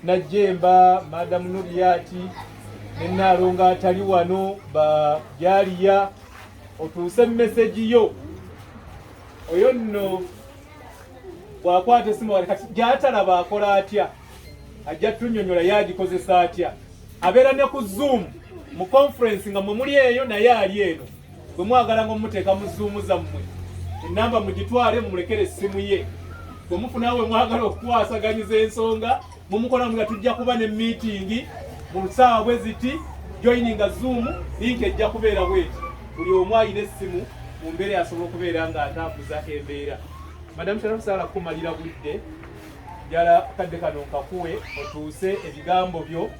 Najjemba, Madam Nuriati, Nenalonga atali wano ba Jaliya otuuse message yo. Oyo nno bwakwata esimu wali kati gy'atalaba akola atya. Ajja tunnyonnyola yagikozesa atya. Abeera ne ku Zoom mu conference nga mwe muli eyo naye ali eno. Bwe mwagala ngo muteeka mu Zoom zammwe. Ennamba mugitwale mumulekere essimu ye. Bwe mufuna we mwagala okukwasaganyiza ensonga mumukola nga tujja kuba ne meeting mu ssaawa bwe ziti joining a Zoom link ejja kubeera bweti. Buli omu ayina essimu mu mbeera asobola okubeera nga atambuza embeera. Madam Sharafu Sala kumalira budde jala kadde kano nkakuwe otuuse ebigambo byo.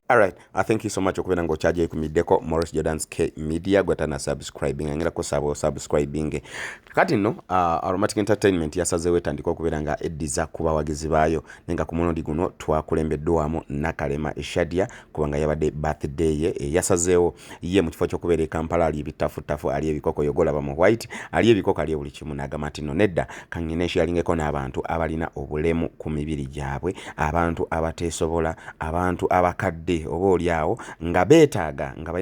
All right, I thank you so much okubera ngo chaje kumiddeko Morris Jordan's K Media gwatana subscribing angera ko subscribing kati no Aromatic Entertainment yasazewe tandika okubera nga ediza kuba wagizi bayo nenga ku munondi guno twakulembeddwamu Nakalema Shadia kubanga yabadde birthday ye yasazeewo ye mu kifo ky'okubeera e Kampala ali bitafutafu ali ebikoko yogola ba mu white ali ebikoko ali buli kimu n'agamatino nedda kangine sharingeko n'abantu abalina obulemu ku mibiri gyabwe abantu abateesobola abantu abakadde oba oliawo nga beetaaga nga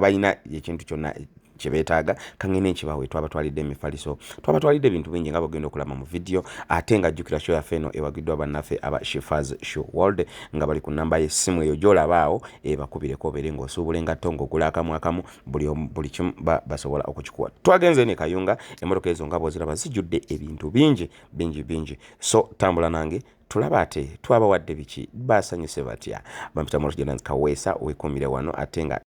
balina ekintu kyonna kyebetaaga kangene nkibawe twabatwalidde emifaliso twabatwalidde ebintu bingi nga bagenda okulaba mu video ate nga jjukira show yaffe eno ewagiddwa bannaffe aba Shifaz Show World nga bali ku namba y'essimu eyo gy'olabaawo ebakubireko obeere ng'osuubula engatto ng'ogula akamu buli kimu basobola okukikuwa. Twagenze ne Kayunga emmotoka ezo nga bw'oziraba zijjudde ebintu bingi so tambula nange tulaba ate twabawadde biki basanyuse batya bampita Morris Jordan's Kaweesa wekumire wano atenga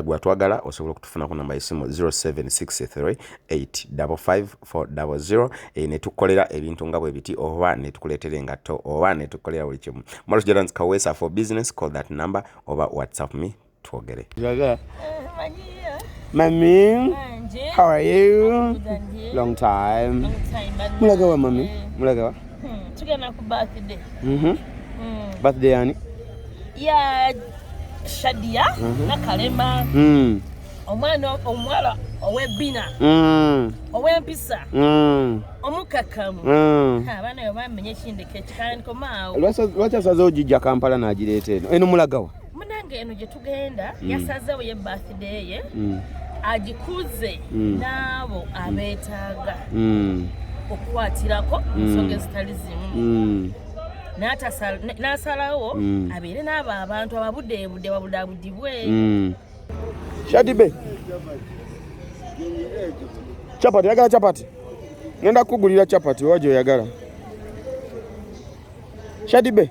gwa twagala osobola okutufuna ku namba y'essimu 0763855400 ne tukolera ebintu nga bwe biti oba ne tukuleetera engatto oba ne tukolera buli kimu. Morris Jordan's Kaweesa for business, call that number oba WhatsApp me twogere. Mami, how are you? Long time. Mulagawa mami, mulagawa. Tugenda ku birthday. Birthday yani? Ya Shadia Nakalema. Omwala ow'ebbina. Ow'empisa. Omukakamu. Abaana yo bamenye ekindeke ekikandiko maawo. Lwaki asazeewo ogijja Kampala n'agireeta eno? Eno mulagawa? Munange eno gye tugenda yasazeewo ye birthday ye. Agikuze n'abo abeetaaga. Okwatirako nsonga ezitali zimu n'asalawo abeere n'abo abantu ababudde babudabudibwe. Shadibe chapati, yagala chapati? Ngenda kugulira chapati waje oyagala. Shadibe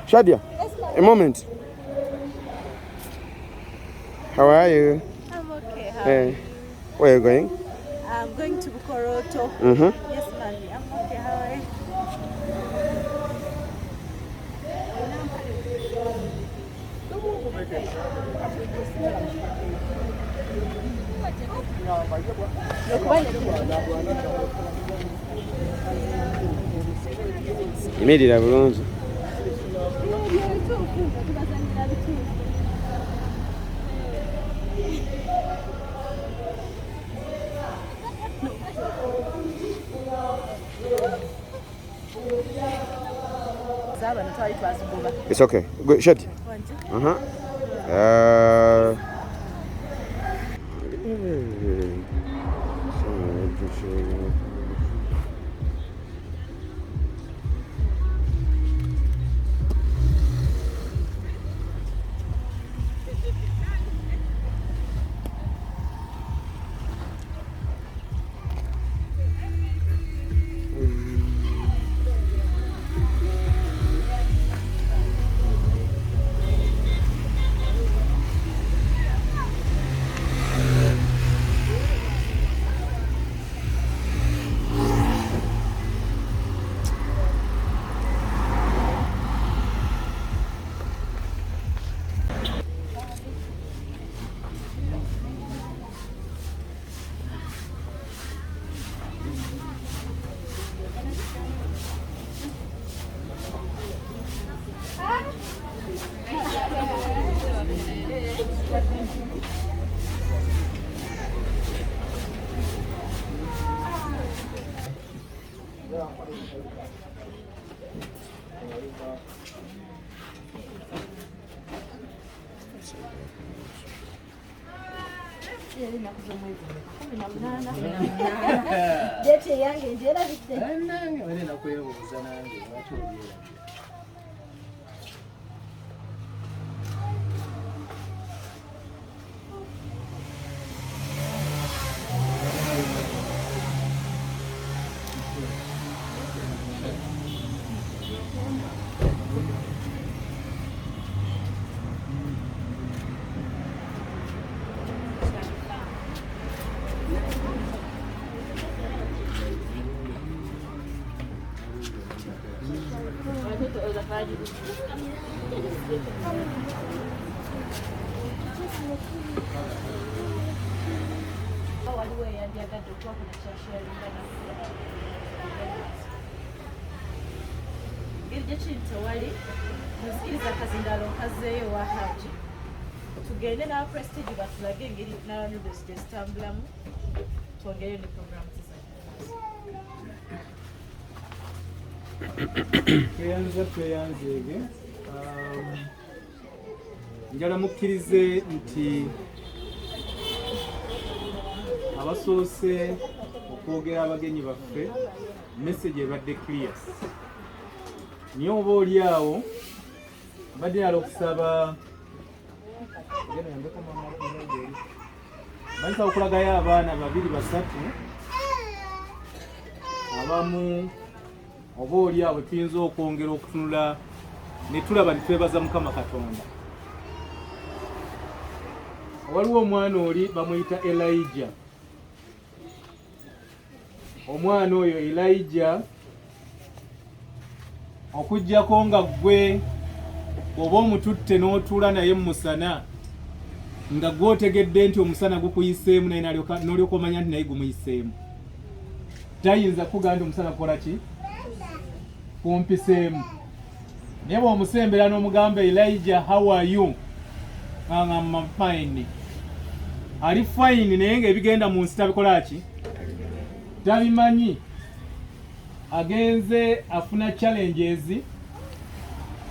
Shadia, a moment. How are you? I'm okay. How are you? Where are you going? I'm going to Bukoroto. Yes, mommy. I'm okay. How are you? Immediately, bulungi. It's okay. Good. Shut. Date yange njera bite. Nange bane nakwebuuza nange lwaki obyera. Waliwo eyandyagadde okuba ku kyasharinga ngeri gyekiri tewali muzikiriza kazindalo nkazeeyo wa haji tugende n'aba prestige batulage engeri nala noodles gye zitambulamu twongereyo ne programu tweyanzeege njala mukkirize nti abasoose okwogera abagenyi baffe message ebadde clear naye oba oli awo mbadde nala okusaba bansaba okulagayo abaana 2-3 abamu oba oli awo tuyinza okwongera okutunula ne tulaba netwebaza Mukama Katonda. Waliwo omwana oli bamuyita Elijah. Omwana oyo Elijah okujjako nga gwe oba omututte n'otuula naye musana nga gwotegedde nti omusana gukuyiseemu naye n'olyoka omanya nti naye gumuyiseemu, tayinza kugamba nti omusana kukola ki kumpiseemu. Naye bw'omusembera n'omugamba Elijah, how are you? I'm fine. Ali fine naye ng'ebigenda mu nsi tabikola ki tabimanyi. Agenze afuna challenges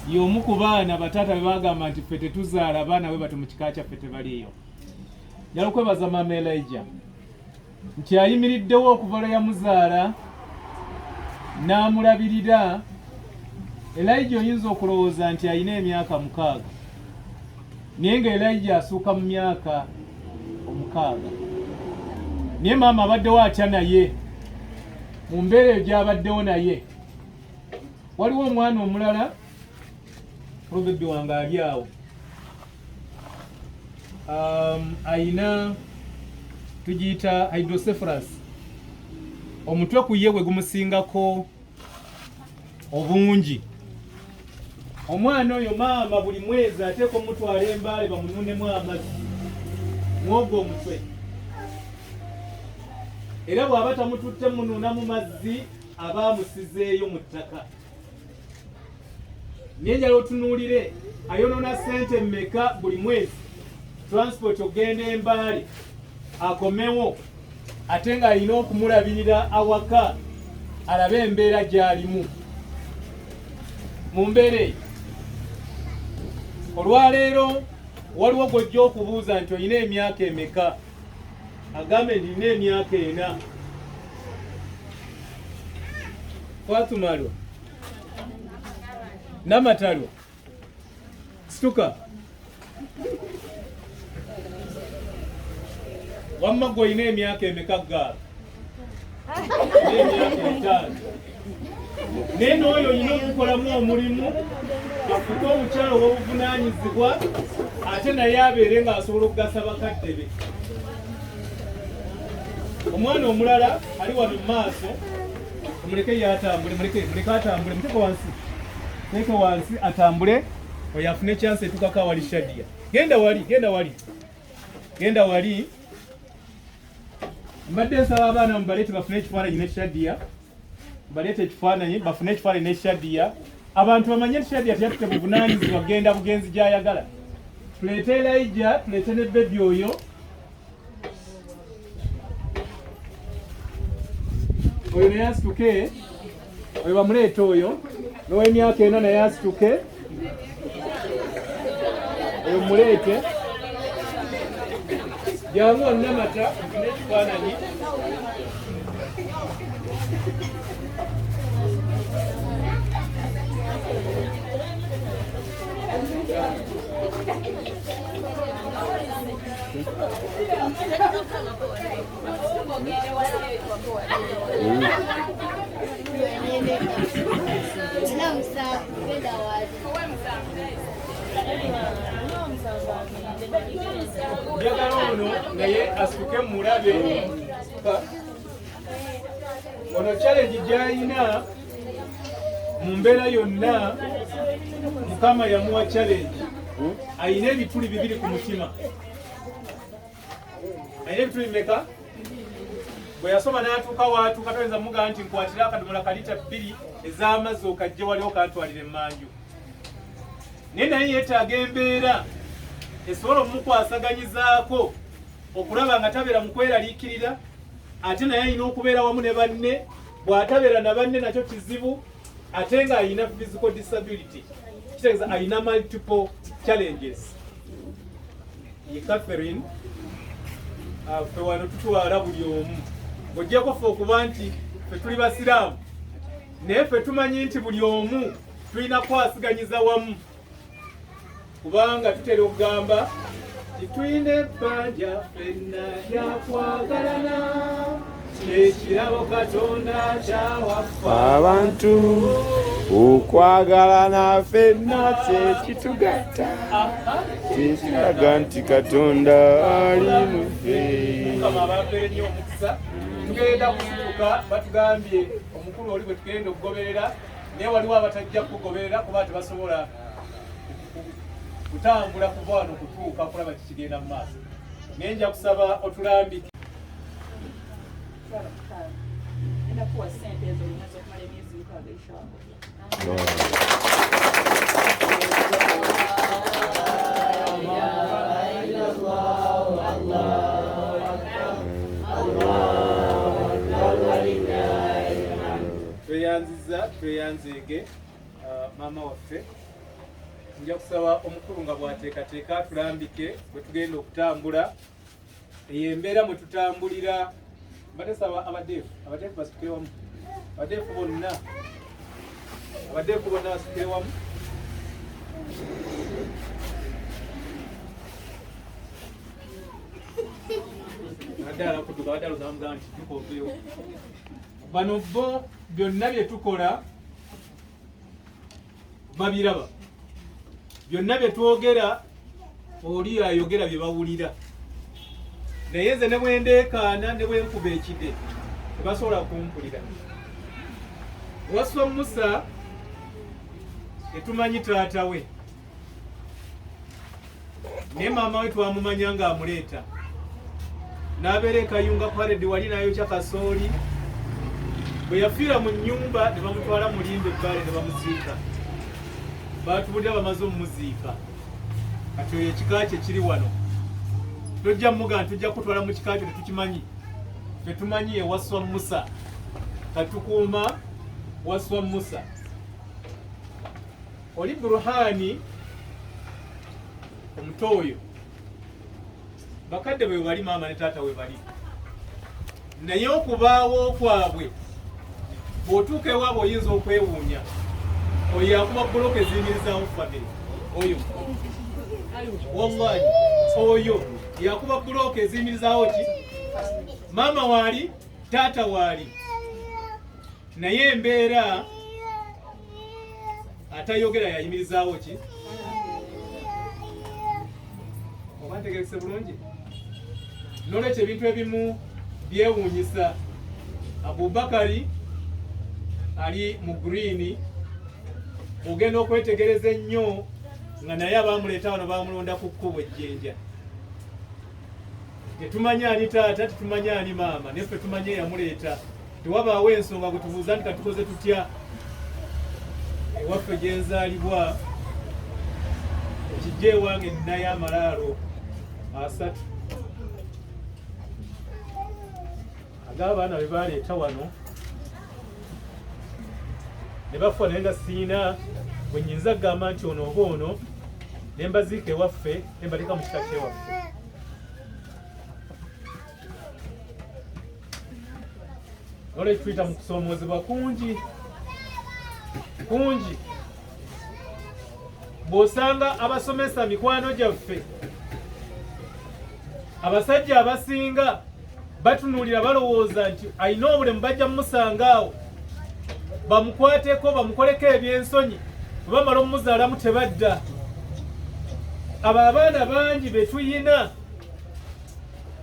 y'omu ku baana bataata be bagamba nti ffe tetuzaala abaana bwe bati mu kika kyaffe tebaliyo. Njala okwebaza maama Elijah nti ayimiriddewo okuva lwe yamuzaala n'amulabirira. Elijah oyinza okulowooza nti alina emyaka 6 naye nga Elijah asuuka mu myaka 6. Naye maama abaddewo atya naye mu mbeera eyo gy'abaddewo naye. Waliwo omwana omulala probably wange ali awo ayina tugiyita hydrocephalus, omutwe ku ye gwe gumusingako obungi. Omwana oyo maama buli mwezi ateeka omutwala embaale bamununemu amazzi mwogwo omutwe, era bw'aba tamututte mununa mu mazzi aba amusizeeyo mu ttaka. Naye njala otunuulire ayonoona ssente mmeka buli mwezi transport ogenda embaale akomewo, ate ng'alina okumulabirira awaka alabe embeera gy'alimu. Mu mbeera eyo olwaleero waliwo gw'ojja okubuuza nti olina emyaka emeka, agambe nti nina emyaka 4. Fatumalwa Namatalwa situka wamma gwe olina emyaka emeka gaala? Emyaka 5. Naye n'oyo olina okukolamu omulimu afuke omukyalo w'obuvunaanyizibwa ate naye abeere ng'asobola okugasa bakadde be. Omwana omulala ali wano mu maaso, omuleke yatambule, muleke atambule, muteke wansi, teke wansi atambule oyo afune chance etukako awali Shadia. Genda wali. Mbadde nsaba abaana mubaleete bafune ekifaananyi ne Shadia, baleete ekifaananyi bafune ekifaananyi ne Shadia. Abantu bamanye nti Shadia teyatutte buvunaanyizibwa genda bugenzi gy'ayagala. Tuleete Elijah, tuleete ne bebi oyo. Oyo naye asituke oyo bamuleeta oyo n'ow'emyaka ena naye asituke oyo muleete jangu onnamata n'ekifaananyi njagala ono naye asituke mulabe ono challenge gy'alina mu mbeera yonna Mukama yamuwa challenge. Ayina ebituli bibiri ku mutima. Ayina ebituli bimeka? Bwe yasoma n'atuuka waatuuka toyinza mugamba nti nkwatira akadomola kalita 2 ez'amazzi okajje wali okantwalira emmanju. Naye naye yeetaaga embeera esobola omukwasaganyizaako okulaba nga tabeera mu kweraliikirira, ate naye alina okubeera wamu ne banne. Bw'atabeera na banne nakyo kizibu, ate nga alina physical disability, kitegeeza alina multiple challenges. Ye Catherine ffe wano tutwala buli omu ng'oggyeko ffe okuba nti ffe tuli basiraamu, naye ffe tumanyi nti buli omu tulina kwasiganyiza wamu, kubanga tutera okugamba titulina ebbanja ffenna lyakwagalana ekirabo Katonda kyawaffe abantu okwagalana ffenna kyekitugatta tekiraga nti Katonda ali mu ffe. Mukama ababeere nnyo omukisa. Tugenda kusituka batugambye omukulu oli bwe tugenda okugoberera, naye waliwo abatajja kugoberera kuba tebasobola kutambula kuva wano kutuuka kulaba kikigenda mu maaso. Naye nja kusaba otulambike. Inakuwa sente ezo zinazo kumala emyezi 6 inshallah. Tweyanzige maama waffe. Nja kusaba omukulu nga bw'ateekateeka tulambike bwe tugenda okutambula. Eyo embeera mwe tutambulira. Mbadde saba abadeefu basukire wamu. Abadeefu bonna basukire wamu. Naddala kutuka baddala zamugamba nti tukoveewo. Bano bo byonna bye tukola babiraba. Byonna bye twogera oli ayogera bye bawulira. Naye nze ne bwe ndeekaana ne bwe nkuba ekide tebasobola kumpulira. Waswa Musa tetumanyi taata we, naye maama we twamumanya ng'amuleeta. N'abeera e Kayunga Parade wali n'ayokya kasooli. Bwe yafiira mu nnyumba ne bamutwala mu Limbe Bbale ne bamuziika. Baatubulira bamaze omumuziika. Kati oyo ekika kye kiri wano. Tojja muga tujja kutwala mu kika kyo tetukimanyi. Tetumanyi ye Waswa Musa. Katukuuma Waswa Musa. Oli Burhani omuto oyo bakadde bwe bali maama ne taata we bali. Naye okubaawo kwabwe bw'otuuka ewaabwe oyinza okwewuunya. Oyo yakuba bbulooka eziyimirizaamu famire. Oyo wallahi oyo yakuba bbulooka eziyimirizaawo ki? Maama waali, taata waali. Naye embeera atayogera yayimirizaawo ki? Oba ntegerekese bulungi? N'olwekyo ebintu ebimu byewuunyisa. Abubakari ali mu green, ogenda okwetegereza ennyo nga naye abaamuleeta wano baamulonda ku kkubo ejjenja. Tetumanya ani taata, tetumanya ani maama, neffe tumanye yamuleeta. Tewabaawo ensonga gwe tubuuza nti katukoze tutya. Ewaffe gye nzaalibwa ekijja ewange nnayo amalaalo 3 ag'abaana be baaleeta wano ne bafa naye nga siina bwe nnyinza kugamba nti ono oba ono ne mbaziika ewaffe ne mbateeka mu kika kyewaffe. Olwekyo tuyita mu kusoomoozebwa kungi kungi. Bw'osanga abasomesa mikwano gyaffe abasajja abasinga batunuulira balowooza nti alina obulemu bajja mumusanga awo bamukwateko bamukoleko ebyensonyi bwe bamala omumuzaalamu tebadda. Abo abaana bangi be tuyina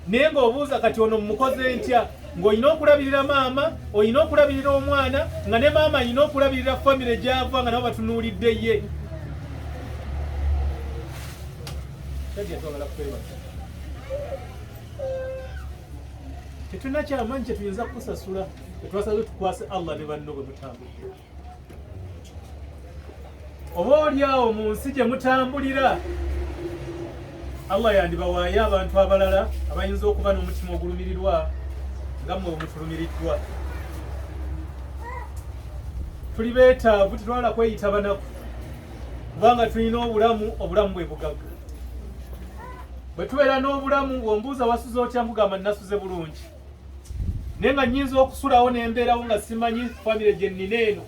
naye ng'obuuza kati ono mumukoze ntya, ng'olina okulabirira maama, olina okulabirira omwana, nga ne maama alina okulabirira famire gy'ava nga nabo batunuulidde ye. Tetulina kyamaanyi kye tuyinza kukusasula, tetwasaze tukwase Allah ne banno bwe mutambulira. Oba oli awo mu nsi gye mutambulira Allah yandibawaayo abantu abalala abayinza okuba n'omutima ogulumirirwa nga mmwe mutulumiriddwa. Tuli beetaavu, tetwala kweyita banaku kubanga tulina obulamu bwe bugagga. Bwe tubeera n'obulamu bw'ombuuza wasuze otya mugamba nasuze bulungi, naye nga nnyinza okusulawo n'embeerawo nga simanyi famire gye nnina eno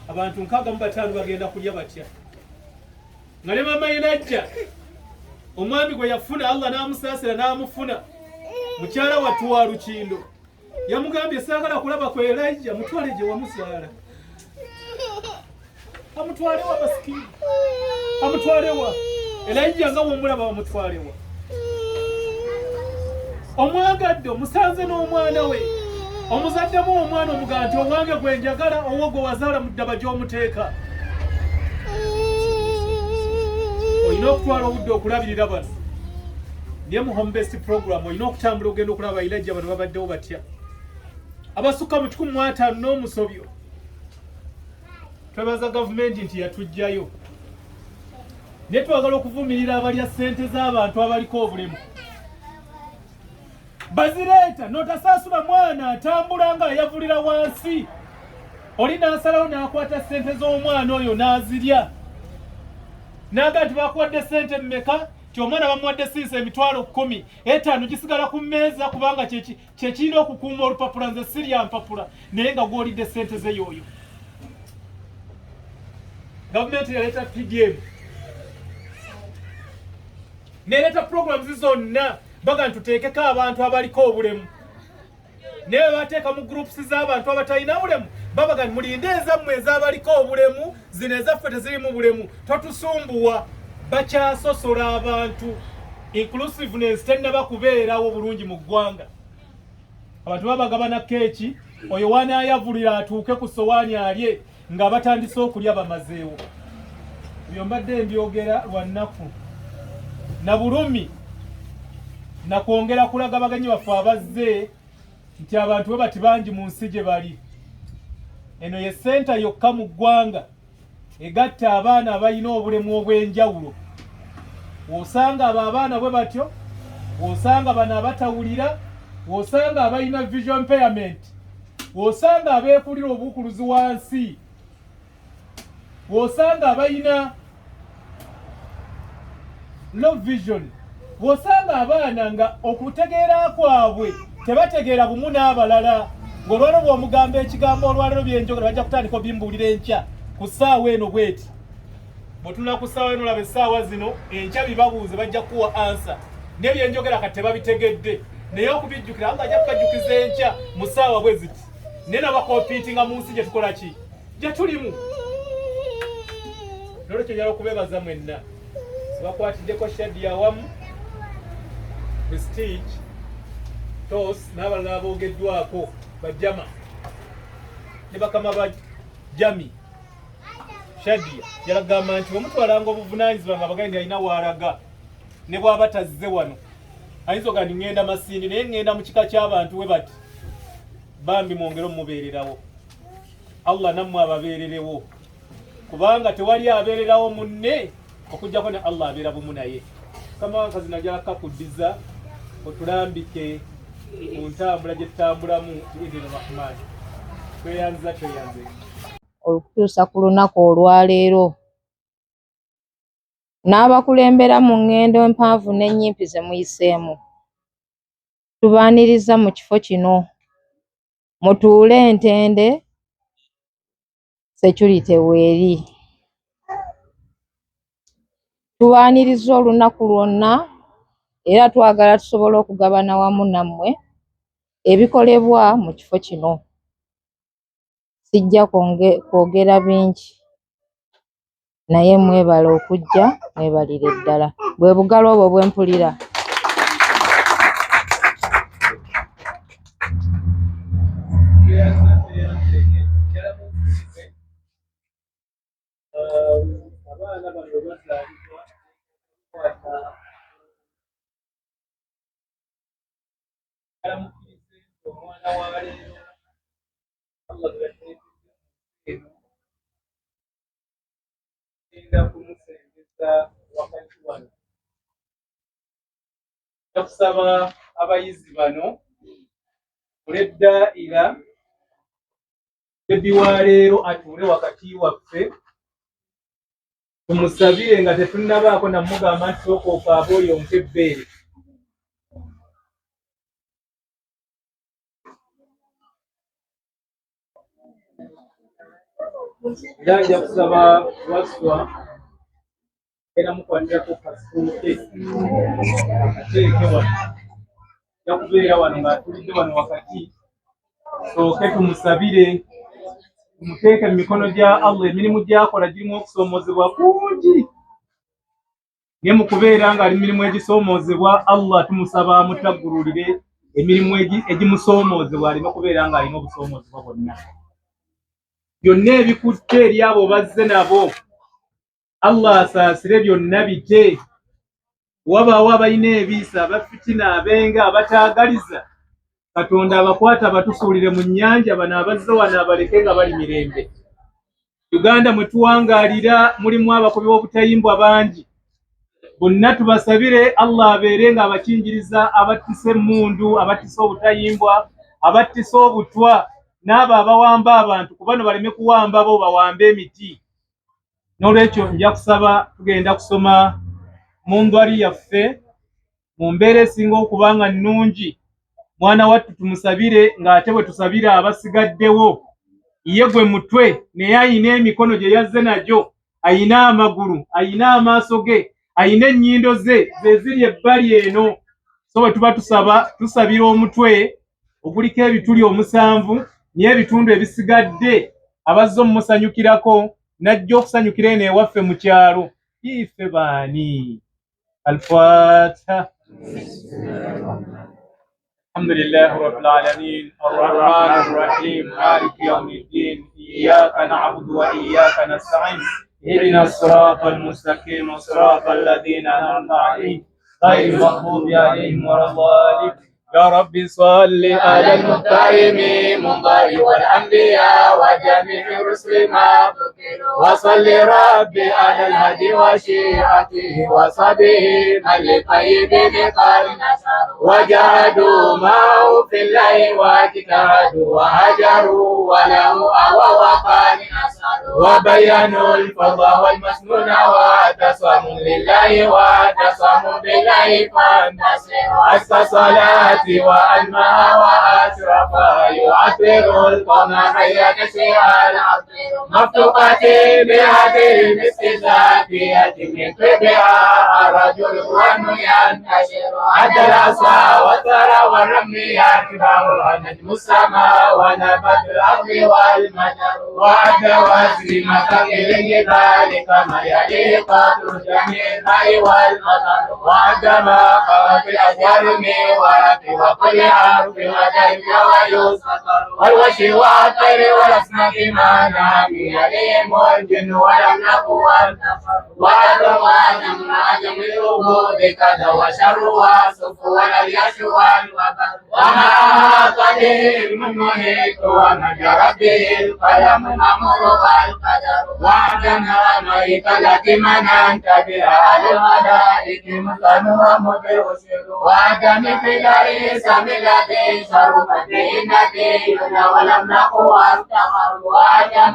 abantu 65 bagenda kulya batya. Nga ne maama ye najja omwami gwe yafuna Allah n'amusaasira n'amufuna mukyala wattu wa Lukindo yamugambye saagala kulaba ku Elijah, mutwale gye wamuzaala, amutwalewa masikini, amutwalewa Elijah nga womulaba bamutwalewa. Omwagadde omusanze n'omwana we omuzaddemu omwana omugamba nti owange gwe njagala, owo gwe wazaala mu ddaba gy'omuteeka. Olina okutwala obudde okulabirira bano. Naye mu home based program olina okutambula ogenda okulaba Elijah bano babaddewo batya. Abasukka mu 15 n'omusobyo twebaza gavumenti nti yatujjayo, naye twagala okuvumirira abalya ssente z'abantu abaliko obulemu. Bazireeta n'otasaasula mwana atambula nga ayavulira wansi, oli n'asalawo n'akwata ssente z'omwana oyo n'azirya. Naga nti bakuwadde ssente mmeka? Ti omwana bamuwadde sinsa emitwalo 10, 5 gisigala ku mmeeza kubanga kye kirina okukuuma olupapula, nze sirya mpapula, naye nga gw'olidde ssente ze y'oyo. Gavumenti yaleeta PDM n'eleeta programs zonna baga ntuteekeko abantu abaliko obulemu, naye bateeka mu groups z'abantu abatalina bulemu babaga mulinde ezammwe ez'abaliko obulemu, zino ezaffe tezirimu bulemu, totusumbuwa. Bakyasosola abantu, inclusiveness tennaba kubeerawo bulungi mu ggwanga. Abantu babagabana keeki, oyo wanaayavulira atuuke ku sowaani alye nga batandise okulya bamazeewo. Ebyo mbadde mbyogera lwa nnaku na bulumi na kwongera kulaga baganyi baffe abazze nti abantu bwe bati bangi mu nsi gye bali. Eno ye senta yokka mu ggwanga egatta abaana abalina obulemu obw'enjawulo. Wosanga abo abaana bwe batyo, wosanga bano abatawulira, wosanga abalina vision impairment, wosanga abeekulira obukuluzi wansi, wosanga abalina low vision, wosanga abaana nga okutegeera kwabwe tebategeera bumu n'abalala. Ng'olwalo bw'omugamba ekigambo olwalero byenjogera bajja kutandika obimbuulira enkya ku ssaawa eno bweti. Bw'otunula ku ssaawa eno laba essaawa zino enkya bibabuuze bajja kuwa ansa. N'ebyenjogera kati tebabitegedde, naye okubijjukira Allah ajja kubajjukiza enkya mu ssaawa bwe ziti. Naye nabakompiitinga mu nsi gye tukola ki? Gye tulimu. N'olwekyo njala okubeebaza mwenna. Sibakwatiddeko Shadi awamu, Prestige, Tos n'abalala aboogeddwako bajama ne bakama ba Jami. Shadi yalagamba nti omutwalanga obuvunaanyizibwa nga bagandi alina waalaga ne bw'aba tazze wano ayinza oga ndi ŋŋenda Masindi naye ŋŋenda mu kika ky'abantu we bati bambi mwongere omubeererawo. Allah nammwe ababeererewo kubanga tewali abeererawo munne okujjako ne Allah abeera bumu naye. Kama wakazi najala kakuddiza otulambike mu ntambula gye tutambulamu Idil Rahman. Tweyanza tweyanze. okutuusa ku lunaku olwaleero. N'abakulembera mu ngendo empanvu n'ennyimpi ze muyiseemu. Tubaaniriza mu kifo kino. Mutuule entende, security weeri. Tubaaniriza olunaku lwonna era twagala tusobole okugabana wamu nammwe ebikolebwa mu kifo kino. Sijja kwogera bingi naye mwebale okujja, mwebalire ddala. Bwe bugalo obwo bwe mpulira. Abaana bano bazaalibwa alamukirize omwana wa leero Allah genda kumusengeza wakati wano. Okusaba abayizi bano kuleddaira bebi wa leero atuule wakati waffe, tumusabire nga tetunnabaako namugamba nti sooka okaaba oyonke ebbeere. Era nja kusaba Waswa era mukwatirako kasuuke ateeke wano, ajja kubeera wano ng'atulidde wano wakati. Sooke tumusabire, tumuteeke mu mikono gya Allah. Emirimu gy'akola girimu okusoomozebwa kungi, naye mu kubeera ng'ali mirimu egisoomoozebwa, Allah tumusaba amutaggululire emirimu egimusoomoozebwa, aleme kubeera ng'alina obusoomoozebwa bwonna. Byonna ebikutte eri abo bazze nabo, Allah asaasire byonna bite. Wabaawo abalina ebiisa, abafitina, abenga, abataagaliza, Katonda abakwata abatusuulire mu nnyanja, bano abazze wano abaleke nga bali mirembe. Uganda mwe tuwangaalira mulimu abakubi b'obutayimbwa bangi. Bonna tubasabire Allah abeere nga abakinjiriza, abattisa emmundu, abattisa obutayimbwa, abattisa obutwa, n'abo abawamba abantu, ku bano baleme kuwamba bo, bawambe emiti. N'olwekyo nja kusaba tugenda kusoma mu ndwali yaffe mu mbeera esinga okuba nga nnungi. Mwana wattu tumusabire ng'ate bwe tusabire abasigaddewo. Ye gwe mutwe, naye ayina emikono gye yazze nagyo, ayina amagulu, ayina amaaso ge, ayina ennyindo ze, ze ziri ebbali eno. So bwe tuba tusabira omutwe oguliko ebituli 7, naye ebitundu ebisigadde abazze omumusanyukirako najja okusanyukira eno ewaffe mu kyalo. Ife baani? Al-Fatiha. الحمد لله رب العالمين الرحمن الرحيم مالك يوم الدين إياك نعبد وإياك نستعين اهدنا الصراط المستقيم صراط الذين أنعمت عليهم غير المغضوب عليهم ولا الضالين. يا رب صل على المختار منبر والأنبياء وجميع الرسل ما وصل ربي على الهدي وشيعته وصحبه الطيبين قال وجاهدوا معه في الله واجتهدوا وهجروا وله أوى وقال وبينوا الفضل والمسنون واعتصموا لله واعتصموا بالله فانتصروا أسقى صلاة وأنمى وأشرفا يعطر القمر حية شيئا مفتوقة بهذه الاستزادية من بها رجل وأنه ينتشر عد العصا والثرى والرمي يتبعها نجم السماء ونبات الأرض والمدر وعد وزن مثقل الجبال كما يليق جميع الماء والمطر وعد ما قوى في الأشجار من ورق وكل حرف ودرب ويسقط والوشي والطير والأسماك ما نام يليهم الجن ولم نكن والنفر وعدم عدم الوجود كذا وشر وصف ولا الياس والوبر وما قدير من محيط ومجرى به القلم مأمور والقدر وعدنا ميت التي مننت بها للملائكة مكان ومدر وعدم في ليس من الذي شرف به النبينا ولم نكن وافتخر وعدم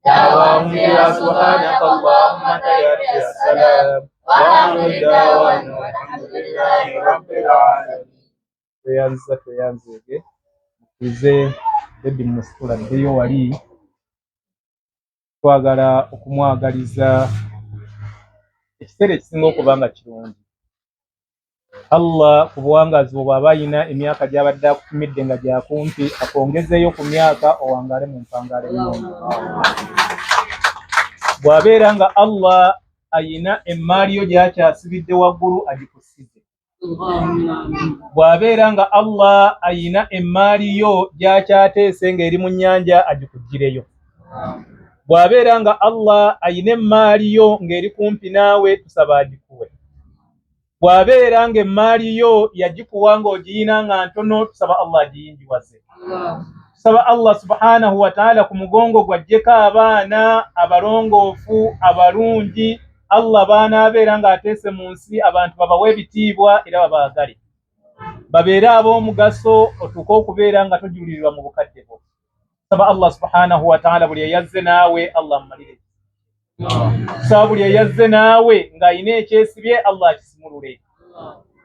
دعواهم فيها سبحانك اللهم تحية السلام وآخر دعوانا والحمد لله رب العالمين. tweyanzege mukize Baby Musitula ddeyo wali twagala okumwagaliza ekiseera ekisinga okuba nga kirungi. Allah ku buwangazi bwe bw'aba alina emyaka gy'abadde akutumidde nga gyakumpi akwongezeeyo ku myaka owangale mu mpangalo ennungi. Bw'abeera nga Allah ayina emmaali yo gy'akyasibidde waggulu agikusize. Bw'abeera nga Allah ayina emmaali yo gy'akyateese ng'eri mu nnyanja agikuggyireyo. Bw'abeera nga Allah ayina emmaali yo ng'eri kumpi naawe tusaba agikuwe. Bw'abeera nga emmaali yo yagikuwa ng'ogiyina nga ntono tusaba Allah agiyinjiwaze. Tusaba Allah subhanahu wa ta'ala ku mugongo gw'aggyeko abaana abalongoofu abalungi. Allah baana abeera ng'ateese mu nsi abantu babawe ebitiibwa era babaagale. Babeere ab'omugaso otuuke okubeera nga tojulirirwa mu bukadde bwo. Tusaba Allah subhanahu wa ta'ala buli eyazze naawe Allah amalire. Tusaba buli eyazze naawe ng'ayina ekyesibye Allah akisimulule.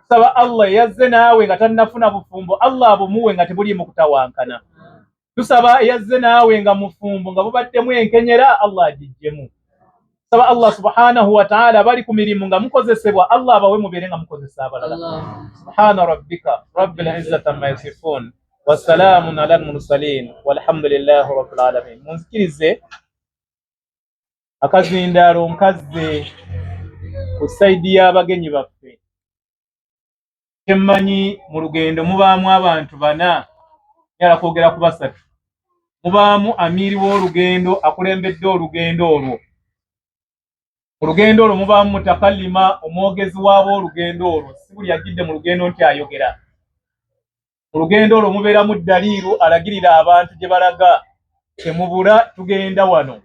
Tusaba Allah eyazze naawe nga tannafuna bufumbo Allah abumuwe nga tebuli mu kutawankana. Tusaba eyazze naawe nga mufumbo nga bubaddemu enkenyera Allah agijjemu. Tusaba Allah subhanahu wa ta'ala bali ku mirimu nga mukozesebwa Allah abawe mubeere nga mukozesa abalala. Subhana rabbika rabbil izzati amma yasifun wa salamun alal mursalin walhamdulillahi rabbil alamin. Munzikirize akazindaalo nkazze ku saidi y'abagenyi baffe. Kyemmanyi mu lugendo mubaamu abantu bana yala kwogera ku basatu. Mubaamu amiiri w'olugendo akulembedde olugendo olwo. Mu lugendo olwo mubaamu mutakallima omwogezi w'aboolugendo olwo si buli yagidde mu lugendo nti ayogera. Mu lugendo olwo mubeeramu ddaliiru alagirira abantu gye balaga temubula tugenda wano.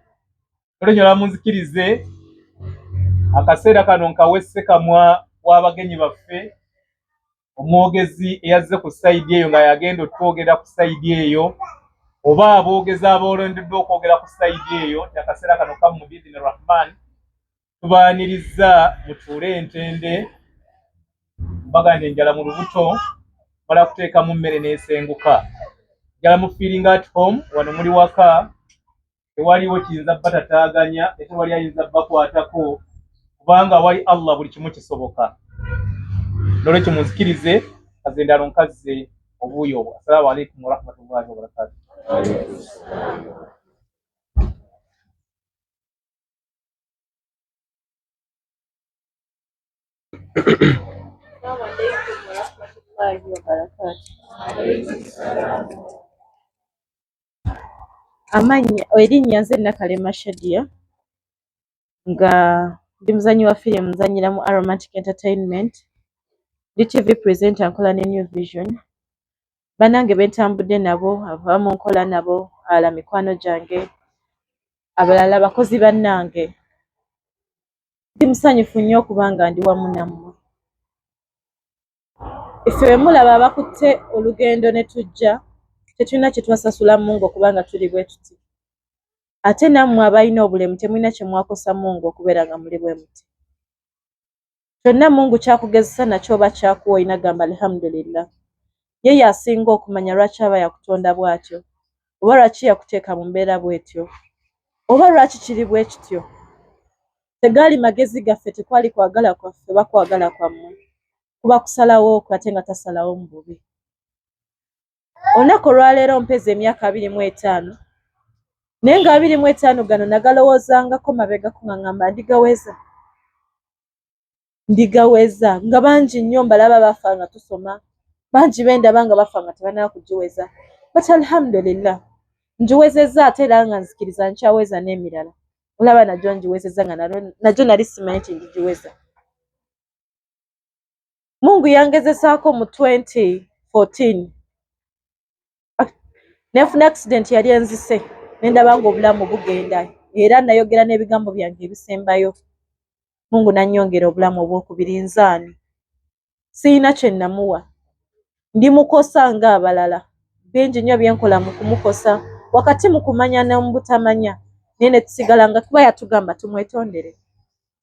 Olwenyola munzikirize akaseera kano nkawesse kamwa w'abagenyi baffe omwogezi eyazze ku sayidi eyo nga yagenda otwogera ku sayidi eyo oba aboogezi abolondeddwa okwogera ku sayidi eyo nti akaseera kano kamu biidhini rahman tubaaniriza mutuule entende mbagande enjala mu lubuto mala kuteekamu mmere n'esenguka. Njala mu feeling at home wano muli waka tewaliwo kiyinza batataaganya tewali ayinza bakwatako kubanga wali Allah buli kimu kisoboka. Nolwekyo munzikirize kazindaalo nkazze obuuyi obwo. Assalaamu alaikum warahmatullahi wabarakatuh. Erinnya nze Nakalema Shadia nga ndi muzanyi wa firimu nzanyira Aromatic Entertainment. Ndi TV presenter nkola ne New Vision. Banange bentambudde nabo abamu nkola nabo ala mikwano gyange abalala bakozi bannange. Ndi musanyufu nnyo okuba nga ndi wamu nammwe. Iffe bwe mulaba abakutte olugendo ne tujja tetulina kye twasasula Mungu okubanga tuli bwe tuti. Ate nammwe abalina obulemu temulina kye mwakosa Mungu okubeera nga muli bwe muti. Kyonna Mungu kyakugezesa nakyo oba kyakuwa olina gamba alhamdulillah. Ye yasinga okumanya lwaki aba yakutonda bw'atyo oba lwaki yakuteeka mu mbeera bw'etyo oba lwaki kiri bwe kityo. Tegaali magezi gaffe, tekwali kwagala kwaffe oba kwagala kwammwe. Kuba kusalawo kwo ate nga tasalawo mu bubi. Olunaku olwaleero mpeza emyaka 25 naye nga 25 gano nagalowoozangako mabegako nga ngamba ndigaweza nga bangi nnyo mbalaba bafa nga tusoma, bangi bendaba nga bafa nga tebanaba kugiweza. But alhamdulillah ngiwezezza ate era nga nzikiriza nkyaweza n'emirala. Olaba najjo ngiwezezza nga najjo nali simanyi nti ndigiweza. Mungu yangezesaako mu 2014 nefuna accident yali enzise nendaba nga obulamu bugenda era nayogera n'ebigambo byange ebisembayo. Mungu nanyongera obulamu obwokubiri nzaani siyina kye namuwa. Ndi mukosa nga abalala bingi nnyo byenkola mu kumukosa wakati mu kumanya ne mu butamanya nene tusigala nga kuba yatugamba tumwetondere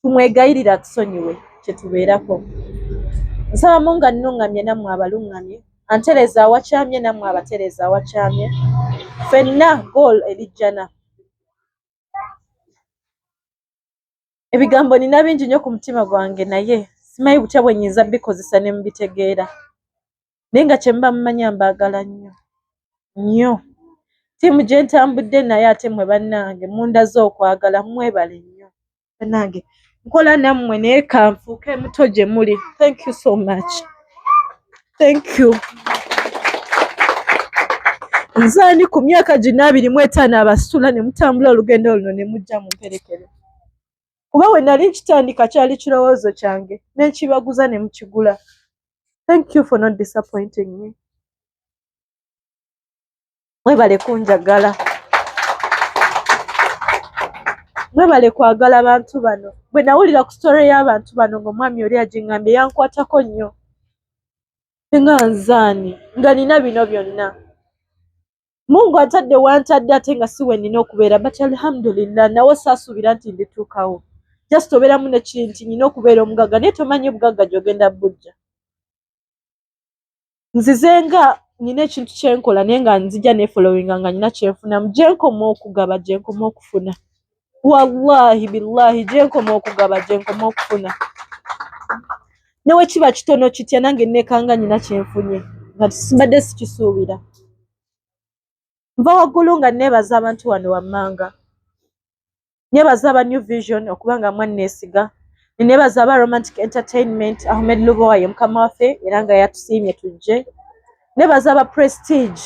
tumwegayirira tusonyiwe kyetubeerako. Nsaba Mungu annungamye nammwe abalungamye, antereza awakyamye nammwe abatereza awakyamye, ffenna goal erijjana. Ebigambo nina bingi nnyo ku mutima gwange naye simanyi butya bwe nnyinza bikozesa ne mubitegeera. Naye nga kye mba mumanya mbaagala nnyo. Ttiimu gye ntambudde naye ate mmwe bannange mundaze okwagala, mwebale nnyo. Bannange nkola nammwe naye kanfuuke muto gye muli. Thank you so much. Thank you. Nzaani ku myaka 25 abasitula ne mutambula olugendo luno ne mujja mumperekere. Kuba we nali nkitandika kyali kirowoozo kyange ne nkibaguza ne mukigula. Thank you for not disappointing me. Mwebale kunjagala. Mwebale kwagala abantu bano. Bwe nawulira ku story y'abantu bano ng'omwami oli agingambye yankwatako nnyo. Nga nzaani nga nina bino byonna. Mungu atadde wantadde ate nga si we nina okubeera, but alhamdulillah nawe saasuubira nti ndituukawo. Just obeeramu ne kiri nti nina okubeera omugagga naye tomanyi obugagga gy'ogenda bujja. Nzize nga nina ekintu kyenkola naye nga nzija nefollowinga nga nina kyenfunamu, gye nkoma okugaba gye nkoma okufuna. Wallahi billahi gye nkoma okugaba gye nkoma okufuna. Newe kiba kitono kitya nange neekanga nina kyenfunye nga simbadde sikisuubira. Nva waggulu nga neebaza abantu wano wammanga. Neebaza aba New Vision okubanga mwanneesiga. Neebaza aba Romantic Entertainment, Ahmed Lubowa ye mukama waffe era nga yatusiimye tujje. Neebaza aba Prestige,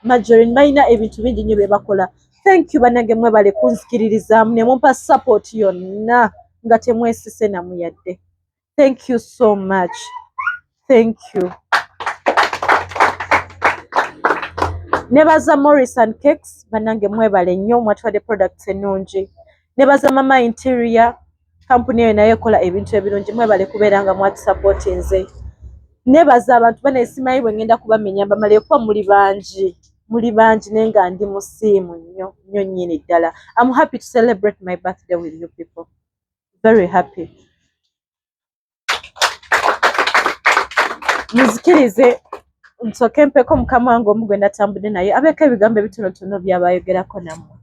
Majorin balina ebintu bingi nnyo bye bakola. Thank you bannange mwebale kunzikiririzaamu ne mumpa support yonna nga temwesise namu yadde. Thank you so much. Thank you. Nebaza Morris and Cakes bannange mwebale nnyo mwatwadde products ennungi. Nebaza Mama Interior company eyo nayo ekola ebintu ebirungi, mwebale kubeera nga mwatusupport nze. Nebaza abantu bana esimayi bwe ngenda kubamenya mbamale kuba muli bangi naye nga ndi musiimu nnyo nnyini ddala. I'm happy to celebrate my birthday with you people. Very happy. Muzikirize nsooke mpeko mukama wange omu gwe natambudde naye abeeko ebigambo ebitonotono by'abayogerako nammwe.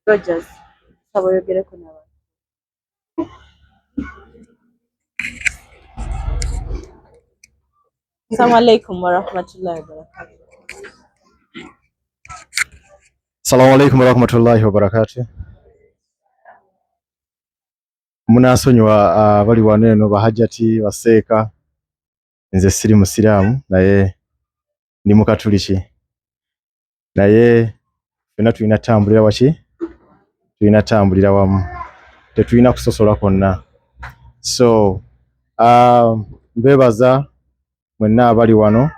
Rogers, saba oyogereko n'abantu. Assalamu alaikum warahmatullahi wabarakatuh. Assalamu alaikum warahmatullahi wabarakatuh. Munasonyiwa bali wano eno bahajjati baseeka. Nze siri musiraamu naye ndi mukatuliki. Naye fena tulina tambulira waki? Tulina tambulira wamu. Tetulina kusosola konna. So, mbebaza mwenna abali wano,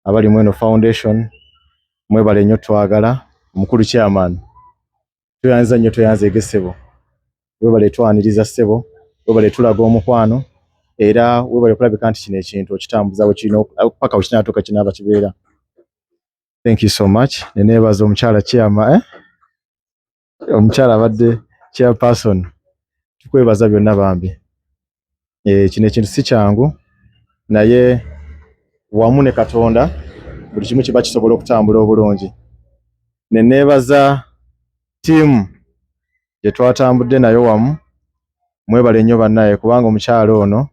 abali mweno foundation, mwebale nnyo twagala, omukulu chairman. Tuyanza nnyo tuyanze egesebo. Webale twaniriza ssebo, webale tulaga omukwano, era webale kulabika nti kino ekintu okitambuza we kirina paka we kinatuuka kinaaba kibeera. Thank you so much. Neneebaza omukyala chairman, omukyala abadde chairperson. Tukwebaza byonna bambi. Kino ekintu si kyangu, naye wamu ne Katonda buli kimu kiba kisobola okutambula obulungi. Neneebaza team gye twatambudde nayo wamu, mwebale nnyo bannaye kubanga omukyala ono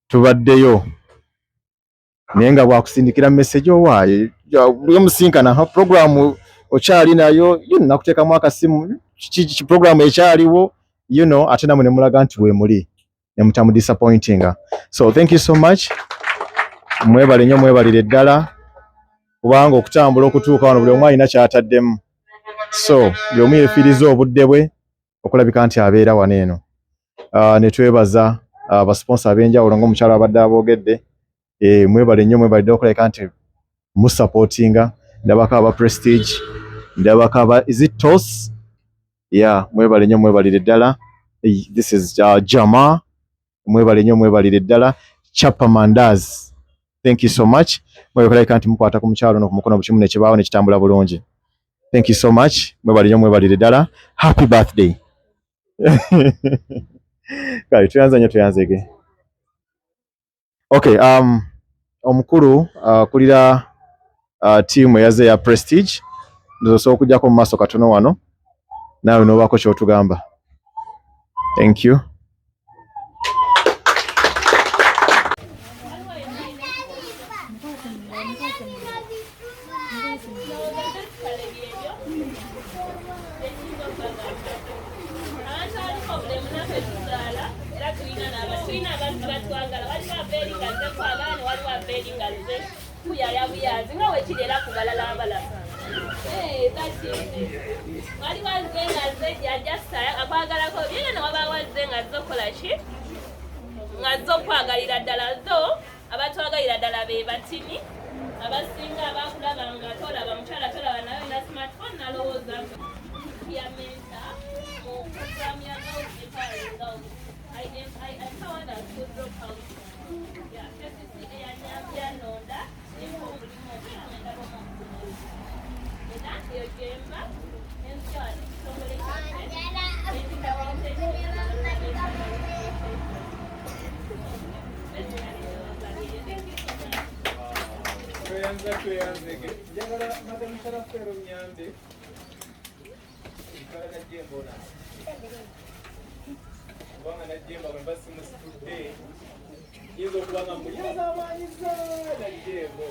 tubaddeyo naye nga bwakusindikira message owaaye buli musinkana program okyali nayo nakuteekamu akasimu ki program ekyaliwo ate namwe ne mulaga nti we muli ne mutamu disappointinga. So thank you so much. Mwebale nnyo mwebalire ddala kubanga okutambula okutuuka wano buli omu alina kyataddemu. So buli omu yeefiiriza obudde bwe okulabika nti abeera wano eno. Ne twebaza abasponsor ab'enjawulo ng'omukyala abadde aboogedde. Mwebale nnyo mwebalidde okulabika nti musupportinga. Ndabako aba Prestige, ndabako aba is it Toss? Yeah, mwebale nnyo mwebalire ddala. This is Jama. Mwebale nnyo mwebalire ddala. Chapa Mandaz. Thank you so much. Mwebalire kanti mukwata ku mukyalo no ku mukono bukimu ne kibaawo ne kitambula bulungi. Thank you so much. Mwebalire ddala. Happy birthday. Kale tuyanzege. Okay, omukulu kulira team yaze ya Prestige. Ndozo okujjako mu maaso katono wano. Nawe nobako kyotugamba. Thank you. Ngazokwagalira ddala zo abatwagalira ddala be batini abasinga abakulaba nga tolaba mukyala tolaba nayo na smartphone nalowooza yamenta mu program ya I empowered us to drop out. Yeah, KCC ya nonda nipo mulimu okwamenda bomu era eyo gyemba enkyali kitongole tweyanzege njagala madamu Sharafero Nyambe nkala najjemba ona kubanga najjemba bwe mba simusitudde yinza okubanga mulyaza amaanyiza najjemba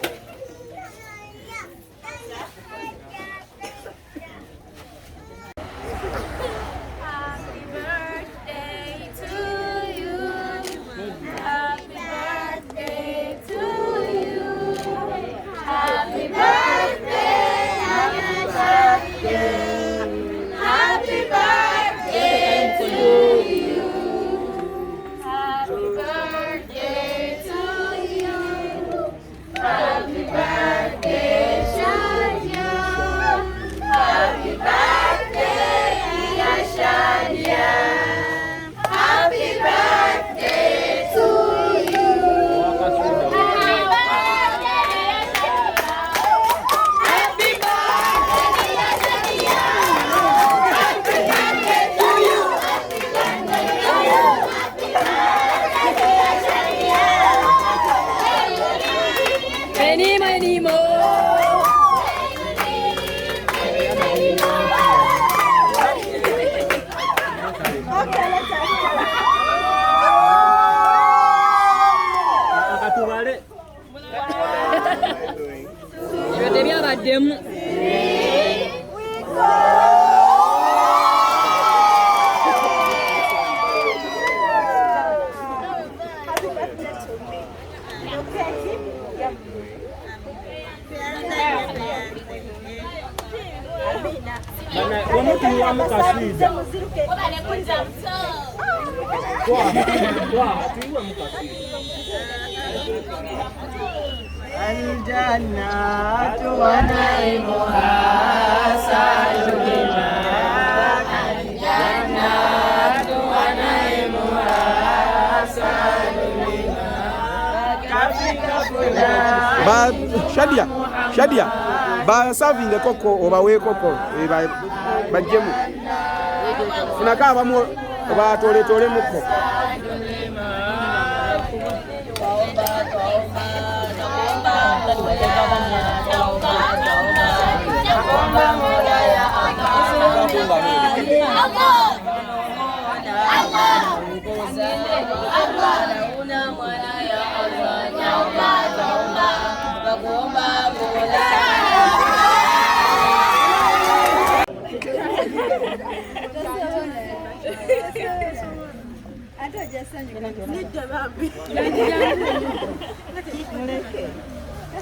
Shadia ba serving koko obawe koko bajjemu funaka abamu ba tole muko Ata jasanya. Nidda babi.